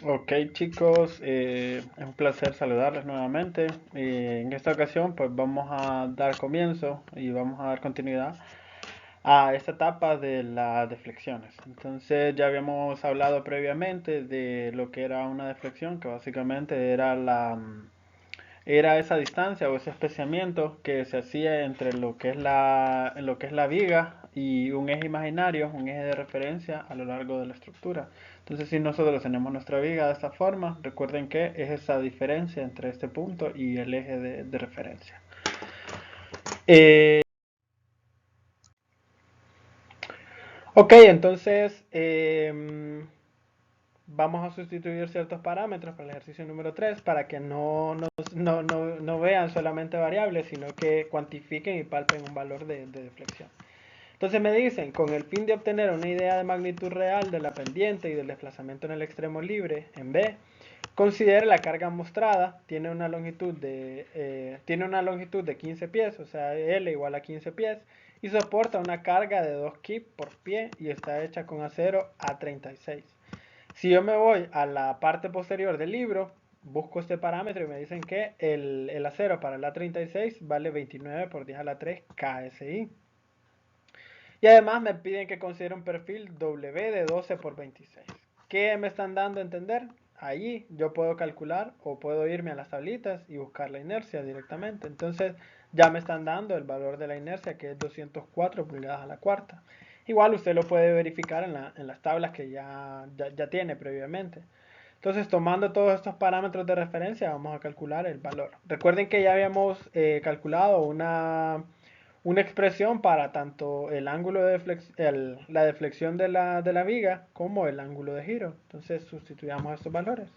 Ok chicos, es un placer saludarles nuevamente. En esta ocasión pues vamos a dar comienzo y vamos a dar continuidad a esta etapa de las deflexiones. Entonces ya habíamos hablado previamente de lo que era una deflexión, que básicamente era esa distancia o ese especiamiento que se hacía entre lo que es la viga y un eje imaginario, un eje de referencia a lo largo de la estructura. Entonces, si nosotros tenemos nuestra viga de esta forma, recuerden que es esa diferencia entre este punto y el eje de referencia. Eh, ok, entonces vamos a sustituir ciertos parámetros para el ejercicio número 3 para que no vean solamente variables, sino que cuantifiquen y palpen un valor de deflexión. Entonces me dicen, con el fin de obtener una idea de magnitud real de la pendiente y del desplazamiento en el extremo libre, en B, considere la carga mostrada, tiene una longitud de 15 pies, o sea, L igual a 15 pies, y soporta una carga de 2 kip por pie y está hecha con acero A36. Si yo me voy a la parte posterior del libro, busco este parámetro y me dicen que el acero para el A36 vale 29 por 10 a la 3 KSI. Y además me piden que considere un perfil W de 12 por 26. ¿Qué me están dando a entender? Allí yo puedo calcular o puedo irme a las tablitas y buscar la inercia directamente. Entonces ya me están dando el valor de la inercia, que es 204 pulgadas a la cuarta. Igual usted lo puede verificar en las tablas que ya tiene previamente. Entonces, tomando todos estos parámetros de referencia, vamos a calcular el valor. Recuerden que ya habíamos calculado una expresión para tanto el ángulo la deflexión de la viga como el ángulo de giro. Entonces, sustituyamos estos valores.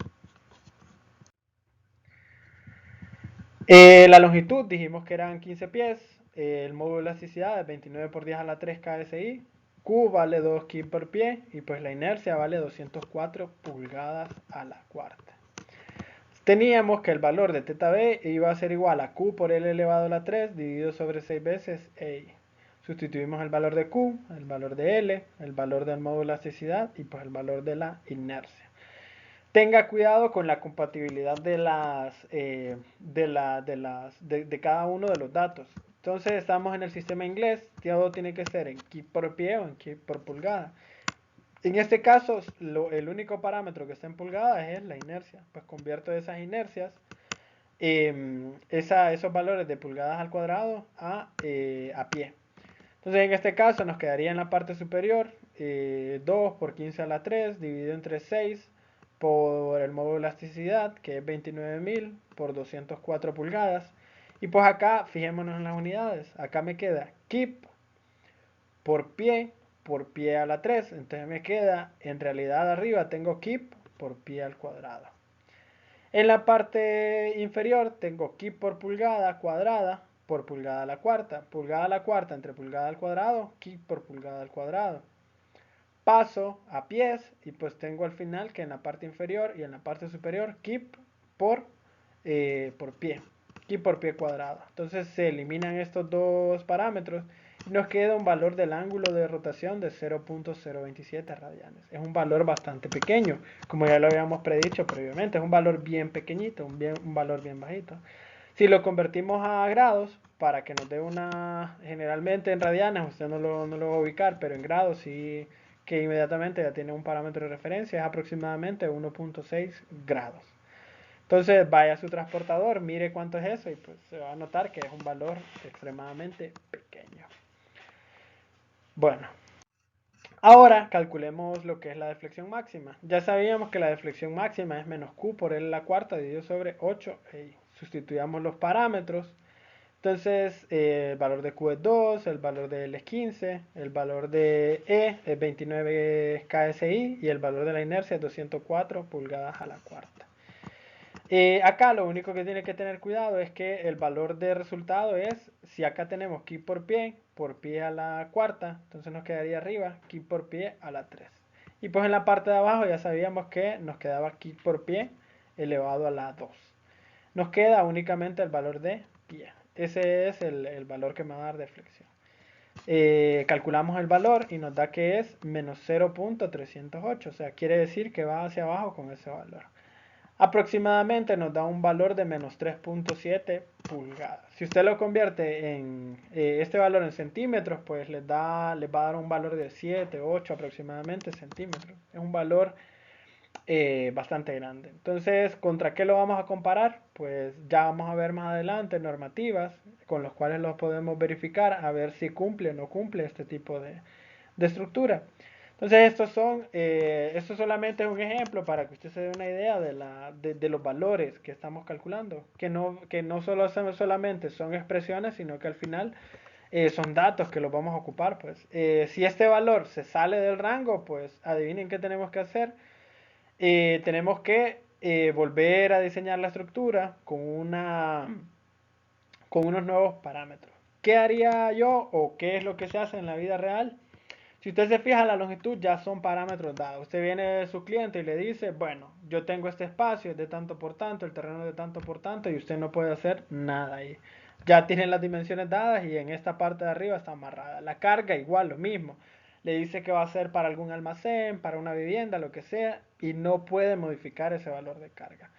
La longitud dijimos que eran 15 pies. El módulo de elasticidad es 29 por 10 a la 3 KSI. Q vale 2 kg por pie y pues la inercia vale 204 pulgadas a la cuarta. Teníamos que el valor de teta B iba a ser igual a Q por L elevado a la 3 dividido sobre 6 veces E. Sustituimos el valor de Q, el valor de L, el valor del módulo de elasticidad y pues el valor de la inercia. Tenga cuidado con la compatibilidad de cada uno de los datos. Entonces estamos en el sistema inglés, todo tiene que ser en kip por pie o en kip por pulgada. En este caso, el único parámetro que está en pulgadas es la inercia. Pues convierto esas inercias, esos valores de pulgadas al cuadrado a pie. Entonces en este caso nos quedaría en la parte superior 2 por 15 a la 3 dividido entre 6 por el módulo de elasticidad, que es 29.000 por 204 pulgadas. Y pues acá fijémonos en las unidades. Acá me queda kip por pie a la 3. Entonces me queda, en realidad arriba tengo kip por pie al cuadrado. En la parte inferior tengo kip por pulgada cuadrada por pulgada a la cuarta. Pulgada a la cuarta entre pulgada al cuadrado, kip por pulgada al cuadrado. Paso a pies y pues tengo al final que en la parte inferior y en la parte superior kip por pie. Kip por pie cuadrado. Entonces se eliminan estos dos parámetros y nos queda un valor del ángulo de rotación de 0.027 radianes. Es un valor bastante pequeño, como ya lo habíamos predicho previamente. Es un valor bien pequeñito, un valor bien bajito. Si lo convertimos a grados, para que nos dé generalmente en radianes, usted no lo va a ubicar, pero en grados sí, que inmediatamente ya tiene un parámetro de referencia, es aproximadamente 1.6 grados. Entonces vaya a su transportador, mire cuánto es eso y pues se va a notar que es un valor extremadamente pequeño. Bueno, ahora calculemos lo que es la deflexión máxima. Ya sabíamos que la deflexión máxima es menos Q por L a la cuarta dividido sobre 8. Sustituyamos los parámetros. Entonces, el valor de Q es 2, el valor de L es 15, el valor de E es 29 KSI y el valor de la inercia es 204 pulgadas a la cuarta. Acá lo único que tiene que tener cuidado es que el valor de resultado es, si acá tenemos kip por pie a la cuarta, entonces nos quedaría arriba kip por pie a la 3. Y pues en la parte de abajo ya sabíamos que nos quedaba kip por pie elevado a la 2. Nos queda únicamente el valor de pie. Ese es el valor que me va a dar de flexión. calculamos el valor y nos da que es menos 0.308, o sea, quiere decir que va hacia abajo con ese valor. Aproximadamente nos da un valor de menos 3.7 pulgadas. Si usted lo convierte en este valor en centímetros, pues les va a dar un valor de 7, 8 aproximadamente centímetros. Es un valor bastante grande. Entonces, ¿contra qué lo vamos a comparar? Pues ya vamos a ver más adelante normativas con los cuales los podemos verificar a ver si cumple o no cumple este tipo de estructura. Entonces, esto solamente es un ejemplo para que usted se dé una idea de los valores que estamos calculando, que no solo solamente son expresiones, sino que al final son datos que los vamos a ocupar. Pues si este valor se sale del rango, pues adivinen qué tenemos que hacer. Tenemos que volver a diseñar la estructura con unos nuevos parámetros. ¿Qué haría yo o qué es lo que se hace en la vida real? Si usted se fija, la longitud ya son parámetros dados. Usted viene de su cliente y le dice, bueno, yo tengo este espacio, es de tanto por tanto, el terreno es de tanto por tanto, y usted no puede hacer nada ahí. Ya tienen las dimensiones dadas y en esta parte de arriba está amarrada. La carga igual, lo mismo. Le dice que va a ser para algún almacén, para una vivienda, lo que sea, y no puede modificar ese valor de carga.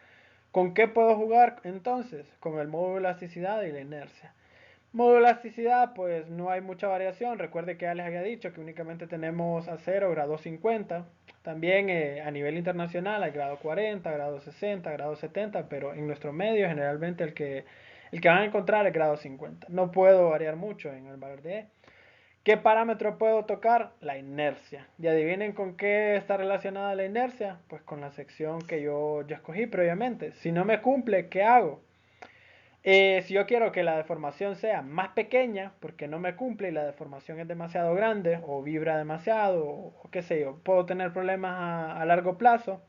¿Con qué puedo jugar entonces? Con el módulo de elasticidad y la inercia. Módulo de elasticidad, pues no hay mucha variación. Recuerde que ya les había dicho que únicamente tenemos acero grado 50. También a nivel internacional hay grado 40, grado 60, grado 70, pero en nuestro medio generalmente el que van a encontrar es grado 50. No puedo variar mucho en el valor de E. ¿Qué parámetro puedo tocar? La inercia. Y adivinen con qué está relacionada la inercia. Pues con la sección que yo escogí previamente. Si no me cumple, ¿qué hago? Si yo quiero que la deformación sea más pequeña, porque no me cumple y la deformación es demasiado grande, o vibra demasiado, o qué sé yo, puedo tener problemas a largo plazo.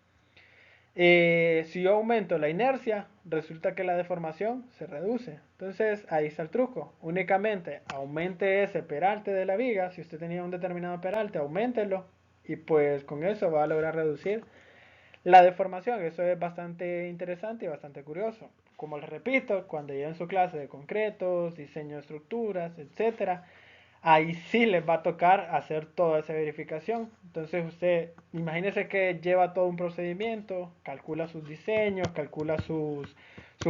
Si yo aumento la inercia, resulta que la deformación se reduce. Entonces ahí está el truco. Únicamente aumente ese peralte de la viga. Si usted tenía un determinado peralte, aumentelo. Y pues con eso va a lograr reducir la deformación. Eso es bastante interesante y bastante curioso. Como les repito, cuando lleven su clase de concretos, diseño de estructuras, etcétera, ahí sí les va a tocar hacer toda esa verificación. Entonces usted, imagínese que lleva todo un procedimiento, calcula sus diseños, calcula sus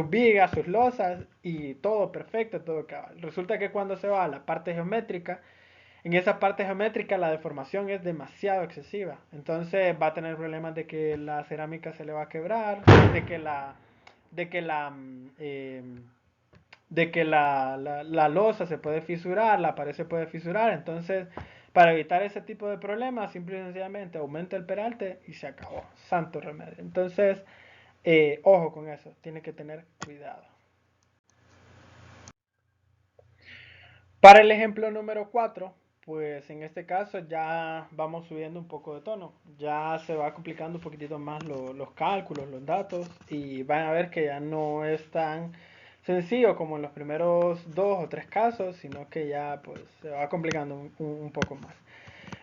vigas, sus losas y todo perfecto, todo cabal. Resulta que cuando se va a la parte geométrica, en esa parte geométrica la deformación es demasiado excesiva. Entonces va a tener problemas de que la cerámica se le va a quebrar, de que la, de que la, de que la losa se puede fisurar, la pared se puede fisurar. Entonces, para evitar ese tipo de problemas, simple y sencillamente aumenta el peralte y se acabó. Santo remedio. Entonces, ojo con eso, tiene que tener cuidado. Para el ejemplo número 4, pues en este caso ya vamos subiendo un poco de tono. Ya se va complicando un poquitito más los cálculos, los datos, y van a ver que ya no es tan sencillo como en los primeros 2 o 3 casos, sino que ya pues se va complicando un poco más.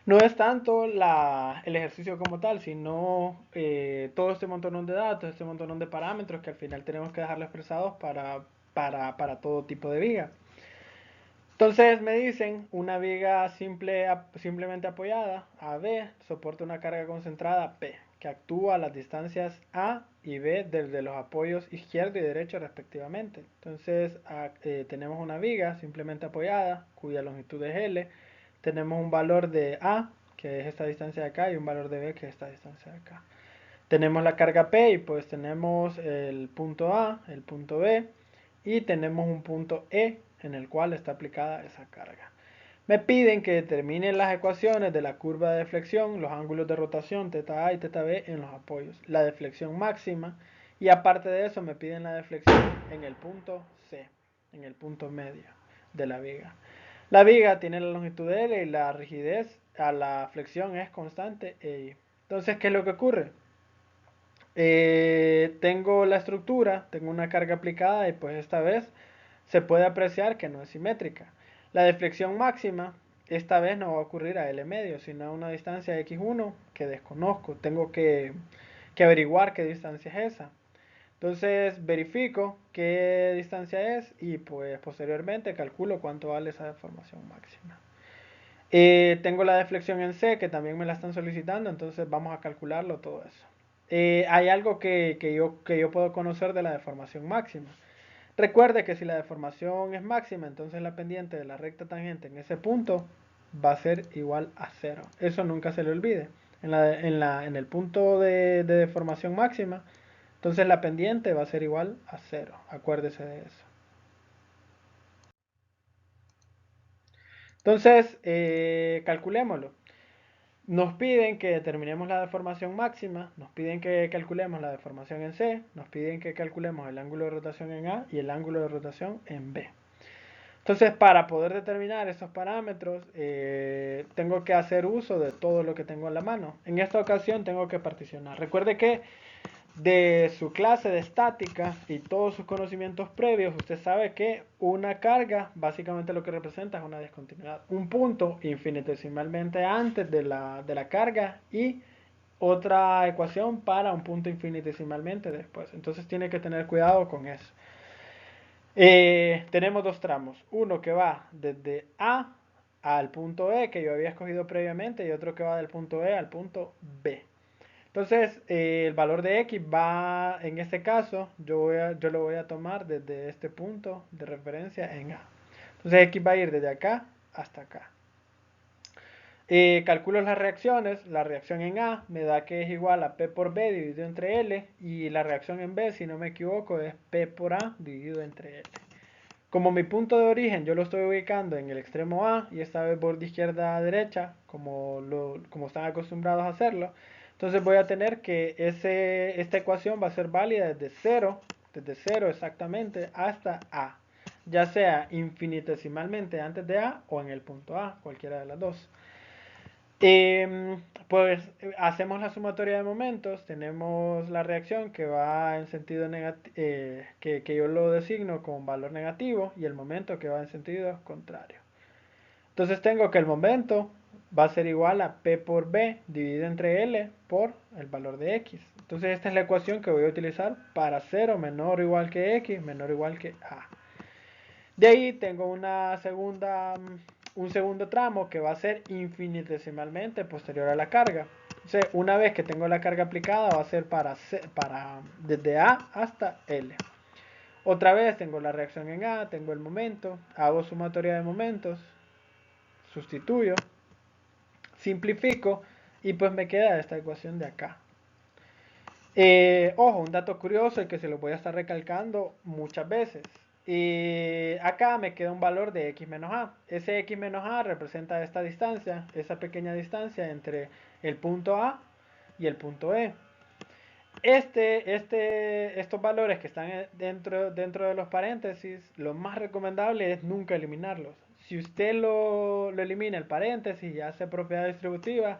No es tanto el ejercicio como tal, sino todo este montón de datos, este montón de parámetros que al final tenemos que dejarlo expresados para todo tipo de viga. Entonces me dicen una viga simplemente apoyada, AB, soporta una carga concentrada P, que actúa a las distancias A y B desde los apoyos izquierdo y derecho respectivamente. Entonces tenemos una viga simplemente apoyada, cuya longitud es L. Tenemos un valor de A, que es esta distancia de acá, y un valor de B, que es esta distancia de acá. Tenemos la carga P y pues tenemos el punto A, el punto B y tenemos un punto E en el cual está aplicada esa carga. Me piden que determine las ecuaciones de la curva de deflexión, los ángulos de rotación θ A y θ B en los apoyos, la deflexión máxima y aparte de eso me piden la deflexión en el punto C, en el punto medio de la viga. La viga tiene la longitud L y la rigidez a la flexión es constante E. Entonces, ¿qué es lo que ocurre? Tengo la estructura, tengo una carga aplicada y pues esta vez se puede apreciar que no es simétrica. La deflexión máxima esta vez no va a ocurrir a L medio, sino a una distancia x1 que desconozco. Tengo que averiguar qué distancia es esa. Entonces verifico qué distancia es y pues posteriormente calculo cuánto vale esa deformación máxima. Tengo la deflexión en C, que también me la están solicitando, entonces vamos a calcularlo todo eso. Hay algo que yo puedo conocer de la deformación máxima. Recuerde que si la deformación es máxima, entonces la pendiente de la recta tangente en ese punto va a ser igual a cero. Eso nunca se le olvide. En el punto de deformación máxima, entonces la pendiente va a ser igual a cero. Acuérdese de eso. Entonces, calculémoslo. Nos piden que determinemos la deformación máxima, nos piden que calculemos la deformación en C, nos piden que calculemos el ángulo de rotación en A y el ángulo de rotación en B. Entonces, para poder determinar esos parámetros, tengo que hacer uso de todo lo que tengo en la mano. En esta ocasión tengo que particionar. Recuerde que de su clase de estática y todos sus conocimientos previos, usted sabe que una carga básicamente lo que representa es una discontinuidad. Un punto infinitesimalmente antes de la carga y otra ecuación para un punto infinitesimalmente después. Entonces tiene que tener cuidado con eso. Tenemos dos tramos. Uno que va desde A al punto E que yo había escogido previamente y otro que va del punto E al punto B. Entonces, el valor de X va, en este caso, yo lo voy a tomar desde este punto de referencia en A. Entonces, X va a ir desde acá hasta acá. Calculo las reacciones, la reacción en A me da que es igual a P por B dividido entre L y la reacción en B, si no me equivoco, es P por A dividido entre L. Como mi punto de origen yo lo estoy ubicando en el extremo A y esta vez borde izquierda a derecha, como están acostumbrados a hacerlo, entonces voy a tener que esta ecuación va a ser válida desde 0 exactamente hasta A, ya sea infinitesimalmente antes de A o en el punto A, cualquiera de las dos. Pues hacemos la sumatoria de momentos, tenemos la reacción que va en sentido negativo, que yo lo designo con valor negativo y el momento que va en sentido contrario. Entonces tengo que el momento va a ser igual a P por B dividido entre L por el valor de X. Entonces esta es la ecuación que voy a utilizar para 0 menor o igual que X menor o igual que A. De ahí tengo un segundo tramo que va a ser infinitesimalmente posterior a la carga. Entonces, una vez que tengo la carga aplicada, va a ser desde A hasta L. Otra vez tengo la reacción en A, tengo el momento, hago sumatoria de momentos, sustituyo, simplifico y pues me queda esta ecuación de acá. Ojo, un dato curioso y que se lo voy a estar recalcando muchas veces. Acá me queda un valor de x menos a. Ese x menos a representa esta distancia, esa pequeña distancia entre el punto A y el punto E. Estos valores que están dentro de los paréntesis, lo más recomendable es nunca eliminarlos. Si usted lo elimina el paréntesis y hace propiedad distributiva,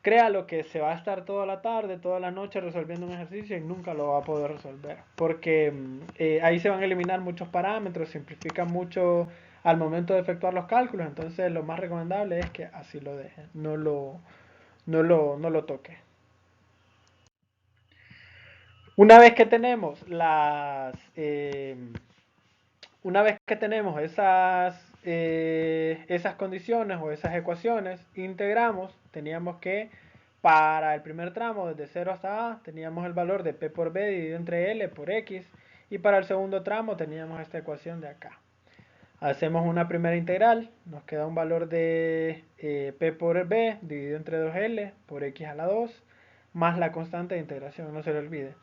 créalo que se va a estar toda la tarde, toda la noche resolviendo un ejercicio y nunca lo va a poder resolver. Porque ahí se van a eliminar muchos parámetros, simplifica mucho al momento de efectuar los cálculos. Entonces lo más recomendable es que así lo deje, no lo toque. Una vez que tenemos una vez que tenemos esas condiciones o esas ecuaciones, integramos, teníamos que para el primer tramo desde 0 hasta A teníamos el valor de P por B dividido entre L por X y para el segundo tramo teníamos esta ecuación de acá. Hacemos una primera integral, nos queda un valor de P por B dividido entre 2L por X a la 2 más la constante de integración, no se le olvide.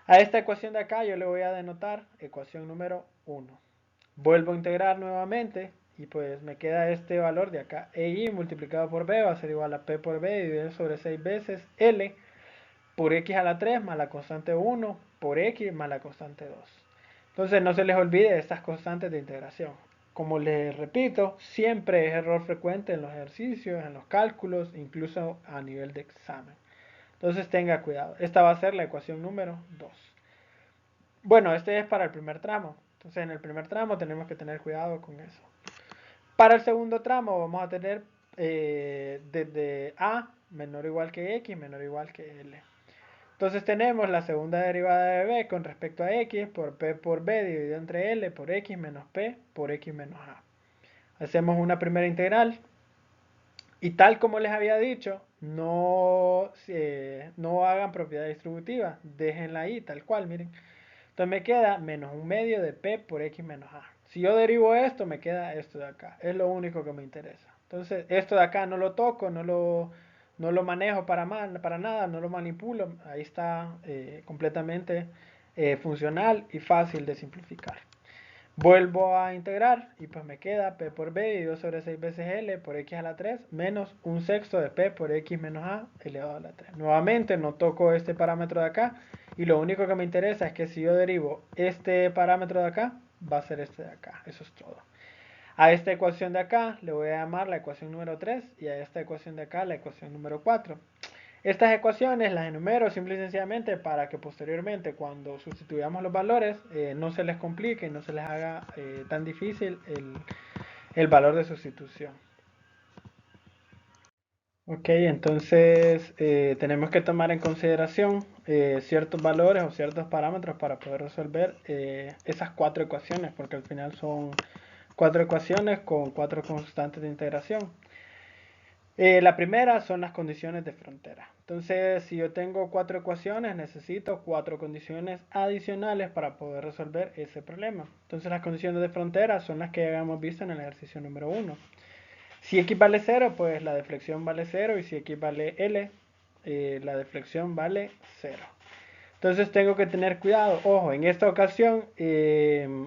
A esta ecuación de acá yo le voy a denotar ecuación número 1. Vuelvo a integrar nuevamente y pues me queda este valor de acá. EI multiplicado por B va a ser igual a P por B dividido sobre 6 veces L por X a la 3 más la constante 1 por X más la constante 2. Entonces no se les olvide estas constantes de integración. Como les repito, siempre es error frecuente en los ejercicios, en los cálculos, incluso a nivel de examen. Entonces tenga cuidado. Esta va a ser la ecuación número 2. Bueno, este es para el primer tramo. Entonces en el primer tramo tenemos que tener cuidado con eso. Para el segundo tramo vamos a tener desde A menor o igual que X menor o igual que L. Entonces tenemos la segunda derivada de B con respecto a X por P por B dividido entre L por X menos P por X menos A. Hacemos una primera integral. Y tal como les había dicho, no hagan propiedad distributiva, déjenla ahí tal cual, miren. Entonces me queda menos un medio de P por X menos A. Si yo derivo esto, me queda esto de acá. Es lo único que me interesa. Entonces, esto de acá no lo toco, no lo manejo para nada, no lo manipulo. Ahí está completamente funcional y fácil de simplificar. Vuelvo a integrar y pues me queda P por B y 2 sobre 6 veces L por X a la 3 menos un sexto de P por X menos A elevado a la 3. Nuevamente no toco este parámetro de acá y lo único que me interesa es que si yo derivo este parámetro de acá, va a ser este de acá. Eso es todo. A esta ecuación de acá le voy a llamar la ecuación número 3 y a esta ecuación de acá la ecuación número 4. Estas ecuaciones las enumero simple y sencillamente para que posteriormente cuando sustituyamos los valores no se les complique, no se les haga tan difícil el valor de sustitución. Ok, entonces tenemos que tomar en consideración ciertos valores o ciertos parámetros para poder resolver esas cuatro ecuaciones, porque al final son cuatro ecuaciones con cuatro constantes de integración. La primera son las condiciones de frontera. Entonces, si yo tengo cuatro ecuaciones, necesito cuatro condiciones adicionales para poder resolver ese problema. Entonces, las condiciones de frontera son las que ya habíamos visto en el ejercicio número 1. Si x vale 0, pues la deflexión vale 0 y si x vale L, la deflexión vale 0. Entonces tengo que tener cuidado. Ojo, en esta ocasión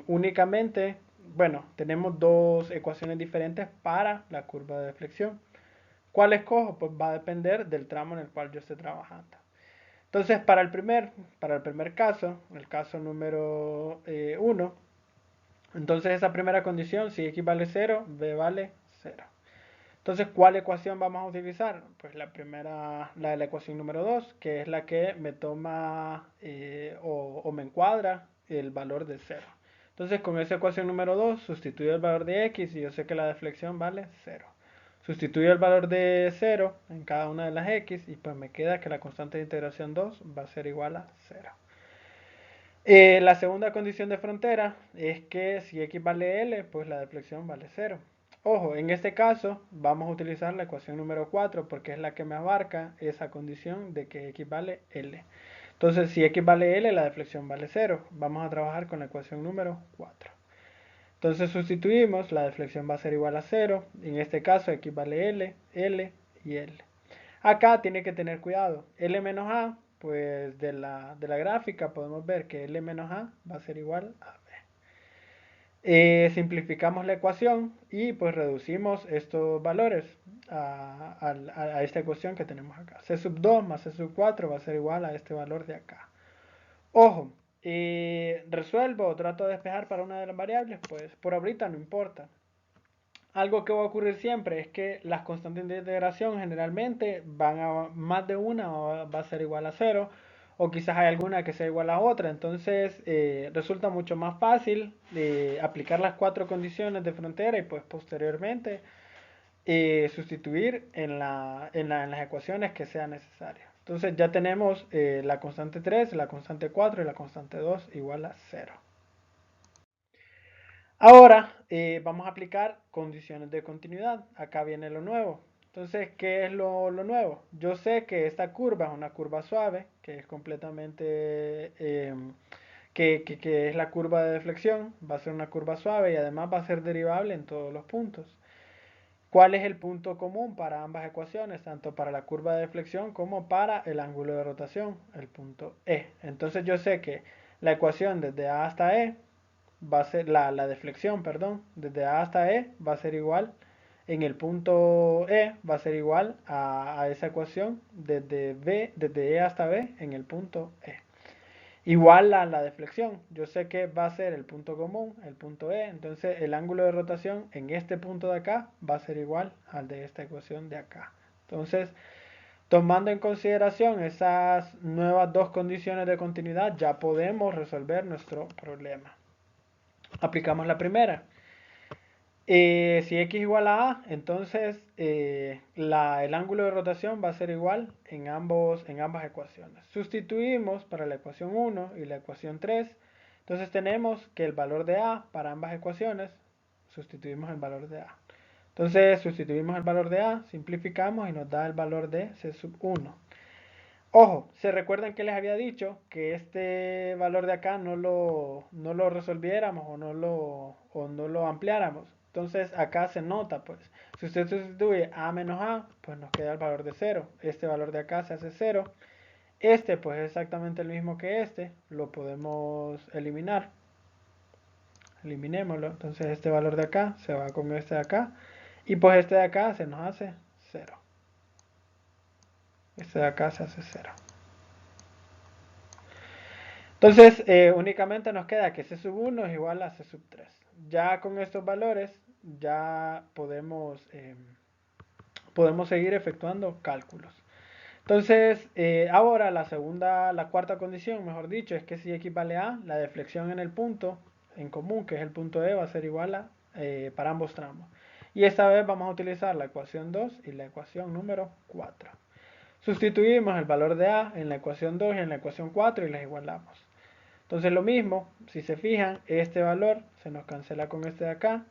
únicamente, bueno, tenemos dos ecuaciones diferentes para la curva de deflexión. ¿Cuál escojo? Pues va a depender del tramo en el cual yo esté trabajando. Entonces, para el primer caso, el caso número 1, entonces esa primera condición, si x vale 0, b vale 0. Entonces, ¿cuál ecuación vamos a utilizar? Pues la primera, la de la ecuación número 2, que es la que me toma o me encuadra el valor de 0. Entonces, con esa ecuación número 2, sustituyo el valor de x y yo sé que la deflexión vale 0. Sustituyo el valor de 0 en cada una de las x y pues me queda que la constante de integración 2 va a ser igual a 0. La segunda condición de frontera es que si x vale L, pues la deflexión vale 0. Ojo, en este caso vamos a utilizar la ecuación número 4 porque es la que me abarca esa condición de que x vale L. Entonces, si x vale L, la deflexión vale 0. Vamos a trabajar con la ecuación número 4. Entonces sustituimos, la deflexión va a ser igual a 0. En este caso, x vale L, L y L. Acá tiene que tener cuidado. L menos A, pues de la gráfica podemos ver que L menos A va a ser igual a B. Simplificamos la ecuación y pues reducimos estos valores a esta ecuación que tenemos acá. C sub 2 más C sub 4 va a ser igual a este valor de acá. Ojo, resuelvo o trato de despejar para una de las variables, pues por ahorita no importa. Algo que va a ocurrir siempre es que las constantes de integración generalmente van a más de una o va a ser igual a cero o quizás hay alguna que sea igual a otra. Entonces resulta mucho más fácil aplicar las cuatro condiciones de frontera y pues posteriormente sustituir en las ecuaciones que sea necesario. Entonces ya tenemos la constante 3, la constante 4 y la constante 2 igual a cero. Ahora vamos a aplicar condiciones de continuidad. Acá viene lo nuevo. Entonces, ¿qué es lo nuevo? Yo sé que esta curva es una curva suave, que es completamente, que es la curva de deflexión, va a ser una curva suave y además va a ser derivable en todos los puntos. ¿Cuál es el punto común para ambas ecuaciones, tanto para la curva de deflexión como para el ángulo de rotación? El punto E. Entonces yo sé que la ecuación desde A hasta E va a ser la deflexión, perdón, desde A hasta E va a ser igual, en el punto E va a ser igual a esa ecuación desde E hasta B en el punto E. Igual a la deflexión, yo sé que va a ser el punto común, el punto E, entonces el ángulo de rotación en este punto de acá va a ser igual al de esta ecuación de acá. Entonces, tomando en consideración esas nuevas dos condiciones de continuidad, ya podemos resolver nuestro problema. Aplicamos la primera. Si x igual a a, entonces el ángulo de rotación va a ser igual en ambas ecuaciones. Sustituimos para la ecuación 1 y la ecuación 3. Entonces tenemos que el valor de a para ambas ecuaciones, sustituimos el valor de a. Entonces sustituimos el valor de A, simplificamos y nos da el valor de C sub 1. Ojo, ¿se recuerdan que les había dicho que este valor de acá no lo resolviéramos o no lo ampliáramos? Entonces acá se nota, pues, si usted sustituye A menos A, pues nos queda el valor de 0. Este valor de acá se hace 0. Este, pues, es exactamente el mismo que este. Lo podemos eliminar. Eliminémoslo. Entonces este valor de acá se va con este de acá. Y pues este de acá se nos hace 0. Este de acá se hace 0. Entonces, únicamente nos queda que C sub 1 es igual a C sub 3. Ya con estos valores, ya podemos seguir efectuando cálculos. Entonces, ahora la cuarta condición, mejor dicho, es que si equivale a la deflexión en el punto en común, que es el punto E, va a ser igual a para ambos tramos. Y esta vez vamos a utilizar la ecuación 2 y la ecuación número 4. Sustituimos el valor de A en la ecuación 2 y en la ecuación 4 y las igualamos. Entonces lo mismo, si se fijan, este valor se nos cancela con este de acá.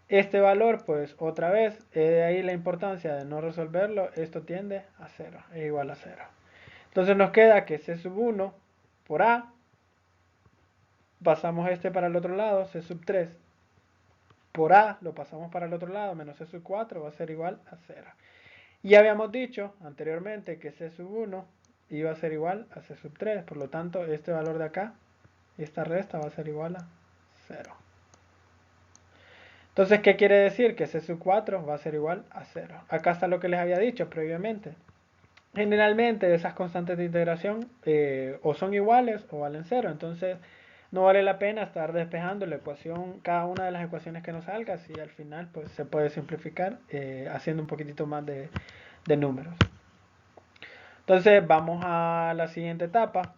Este valor, pues otra vez, de ahí la importancia de no resolverlo, esto tiende a 0, es igual a 0. Entonces nos queda que C sub 1 por A, pasamos este para el otro lado, C sub 3 por A, lo pasamos para el otro lado, menos C sub 4 va a ser igual a 0. Y habíamos dicho anteriormente que C sub 1 iba a ser igual a C sub 3, por lo tanto este valor de acá, esta resta va a ser igual a 0. Entonces, ¿qué quiere decir? Que C sub 4 va a ser igual a 0. Acá está lo que les había dicho previamente. Generalmente esas constantes de integración o son iguales o valen 0. Entonces, no vale la pena estar despejando la ecuación, cada una de las ecuaciones que nos salga, si al final pues, se puede simplificar haciendo un poquitito más de números. Entonces vamos a la siguiente etapa.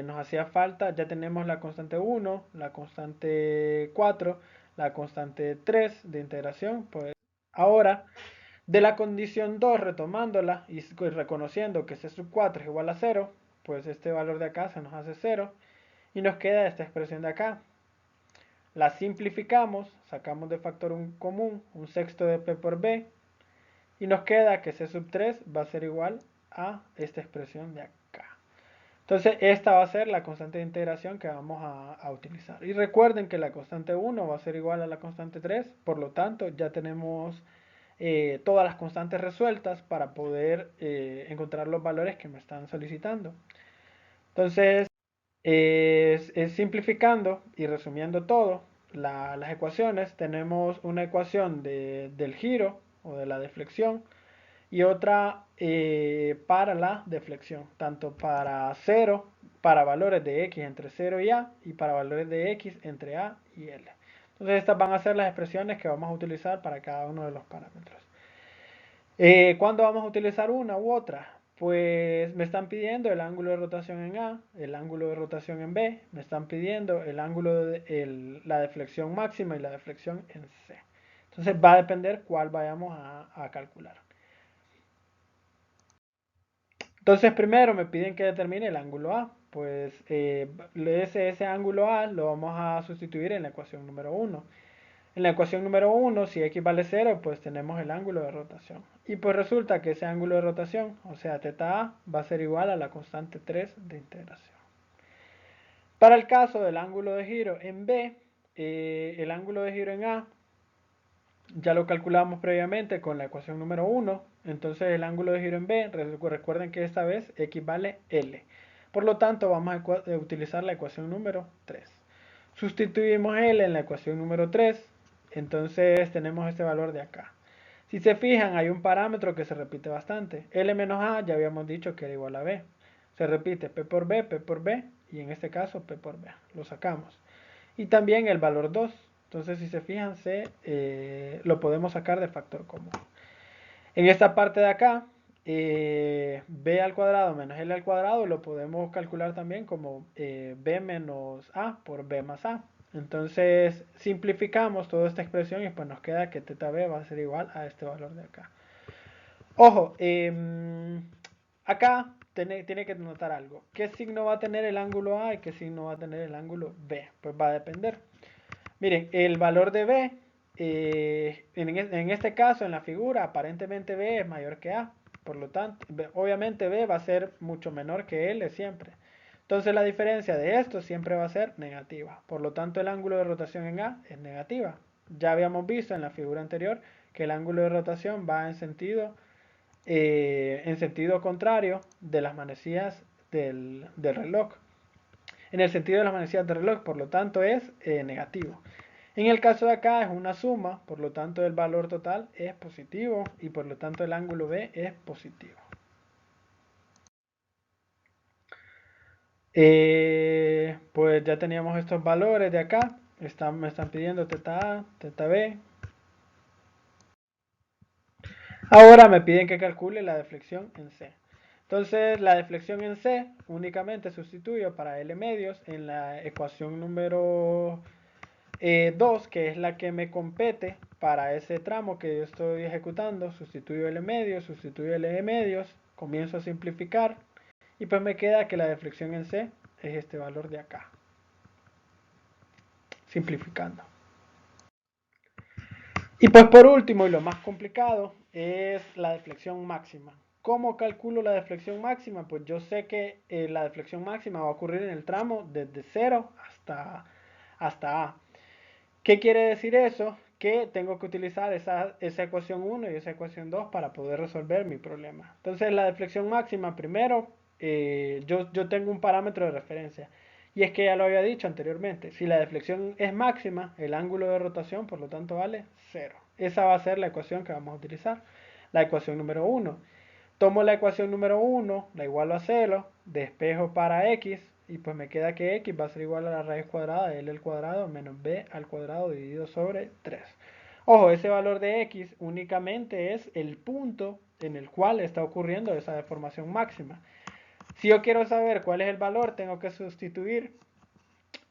Nos hacía falta, ya tenemos la constante 1, la constante 4, la constante 3 de integración. Pues ahora, de la condición 2, retomándola y reconociendo que C sub 4 es igual a 0, pues este valor de acá se nos hace 0 y nos queda esta expresión de acá. La simplificamos, sacamos de factor un común, un sexto de P por B, y nos queda que C sub 3 va a ser igual a esta expresión de acá. Entonces esta va a ser la constante de integración que vamos a utilizar. Y recuerden que la constante 1 va a ser igual a la constante 3, por lo tanto ya tenemos todas las constantes resueltas para poder encontrar los valores que me están solicitando. Entonces, simplificando y resumiendo todo, las ecuaciones, tenemos una ecuación del giro o de la deflexión y otra para la deflexión, tanto para 0, para valores de x entre 0 y a, y para valores de x entre a y l. Entonces estas van a ser las expresiones que vamos a utilizar para cada uno de los parámetros. ¿Cuándo vamos a utilizar una u otra? Pues me están pidiendo el ángulo de rotación en A, el ángulo de rotación en B, me están pidiendo el ángulo de la deflexión máxima y la deflexión en C. Entonces va a depender cuál vayamos a calcular. Entonces primero me piden que determine el ángulo A. Pues ese ángulo A lo vamos a sustituir en la ecuación número 1. En la ecuación número 1, si x vale 0, pues tenemos el ángulo de rotación. Y pues resulta que ese ángulo de rotación, o sea, θ A, va a ser igual a la constante 3 de integración. Para el caso del ángulo de giro en B, el ángulo de giro en A ya lo calculamos previamente con la ecuación número 1. Entonces el ángulo de giro en B, recuerden que esta vez x vale L. Por lo tanto, vamos a utilizar la ecuación número 3. Sustituimos L en la ecuación número 3. Entonces tenemos este valor de acá. Si se fijan, hay un parámetro que se repite bastante. L menos A ya habíamos dicho que era igual a B. Se repite P por B, y en este caso P por B. Lo sacamos. Y también el valor 2. Entonces, si se fijan, lo podemos sacar de factor común. En esta parte de acá, b al cuadrado menos l al cuadrado lo podemos calcular también como b menos a por b más a. Entonces, simplificamos toda esta expresión y pues nos queda que θ b va a ser igual a este valor de acá. Ojo, acá tiene que notar algo. ¿Qué signo va a tener el ángulo A y qué signo va a tener el ángulo B? Pues va a depender. Miren, el valor de B en este caso, en la figura, aparentemente B es mayor que A. Por lo tanto, obviamente B va a ser mucho menor que L siempre. Entonces la diferencia de esto siempre va a ser negativa. Por lo tanto, el ángulo de rotación en A es negativa. Ya habíamos visto en la figura anterior que el ángulo de rotación va en sentido contrario de las manecillas del reloj. En el sentido de las manecillas del reloj, por lo tanto, es negativo. En el caso de acá es una suma, por lo tanto el valor total es positivo y por lo tanto el ángulo B es positivo. Pues ya teníamos estos valores de acá. Me están pidiendo teta A, teta B. Ahora me piden que calcule la deflexión en C. Entonces la deflexión en C únicamente sustituyo para L medios en la ecuación número 2, que es la que me compete para ese tramo que yo estoy ejecutando. Sustituyo L medios, sustituyo L medios, comienzo a simplificar y pues me queda que la deflexión en C es este valor de acá, simplificando. Y pues por último y lo más complicado es la deflexión máxima. ¿Cómo calculo la deflexión máxima? Pues yo sé que la deflexión máxima va a ocurrir en el tramo desde 0 hasta A. ¿Qué quiere decir eso? Que tengo que utilizar esa ecuación 1 y esa ecuación 2 para poder resolver mi problema. Entonces la deflexión máxima, primero, yo tengo un parámetro de referencia. Y es que ya lo había dicho anteriormente, si la deflexión es máxima, el ángulo de rotación por lo tanto vale 0. Esa va a ser la ecuación que vamos a utilizar, la ecuación número 1. Tomo la ecuación número 1, la igualo a 0, despejo para x, y pues me queda que x va a ser igual a la raíz cuadrada de L al cuadrado menos b al cuadrado dividido sobre 3. Ojo, ese valor de x únicamente es el punto en el cual está ocurriendo esa deformación máxima. Si yo quiero saber cuál es el valor, tengo que sustituir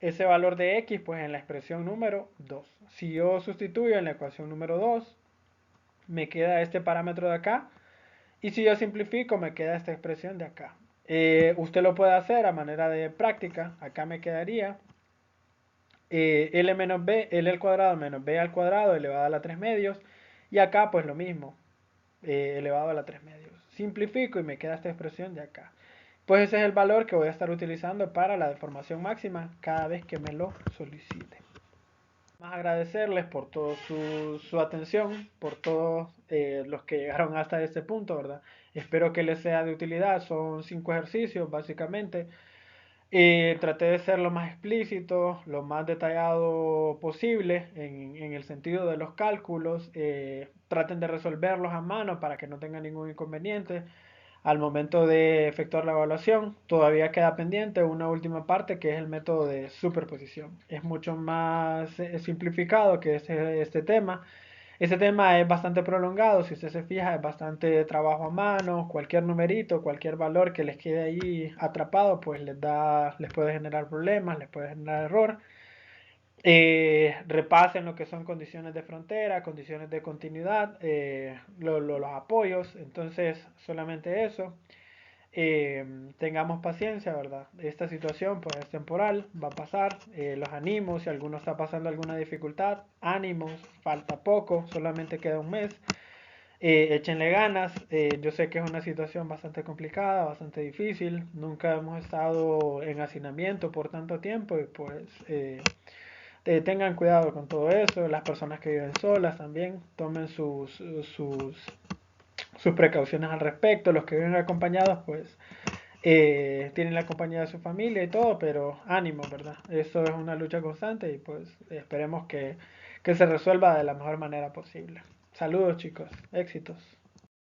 ese valor de x pues en la expresión número 2. Si yo sustituyo en la ecuación número 2, me queda este parámetro de acá. Y si yo simplifico, me queda esta expresión de acá. Usted lo puede hacer a manera de práctica. Acá me quedaría L menos B, L al cuadrado menos B al cuadrado elevado a la 3 medios. Y acá pues lo mismo, elevado a la 3 medios. Simplifico y me queda esta expresión de acá. Pues ese es el valor que voy a estar utilizando para la deformación máxima cada vez que me lo solicite. Más agradecerles por toda su atención, por todos los que llegaron hasta este punto, ¿verdad? Espero que les sea de utilidad. Son 5 ejercicios, básicamente. Traté de ser lo más explícito, lo más detallado posible en el sentido de los cálculos. Traten de resolverlos a mano para que no tengan ningún inconveniente al momento de efectuar la evaluación. Todavía queda pendiente una última parte que es el método de superposición. Es mucho más simplificado que este tema. Este tema es bastante prolongado, si usted se fija, es bastante trabajo a mano, cualquier numerito, cualquier valor que les quede ahí atrapado, pues les puede generar problemas, les puede generar error. Repasen lo que son condiciones de frontera, condiciones de continuidad, los apoyos, entonces solamente eso. Tengamos paciencia, ¿verdad? Esta situación pues es temporal, va a pasar, los animo, si alguno está pasando alguna dificultad, ánimos, falta poco, solamente queda un mes, échenle ganas, yo sé que es una situación bastante complicada, bastante difícil, nunca hemos estado en hacinamiento por tanto tiempo y pues tengan cuidado con todo eso, las personas que viven solas también, tomen sus precauciones al respecto, los que viven acompañados pues tienen la compañía de su familia y todo, pero ánimo, ¿verdad? Eso es una lucha constante y pues esperemos que se resuelva de la mejor manera posible. Saludos chicos, éxitos.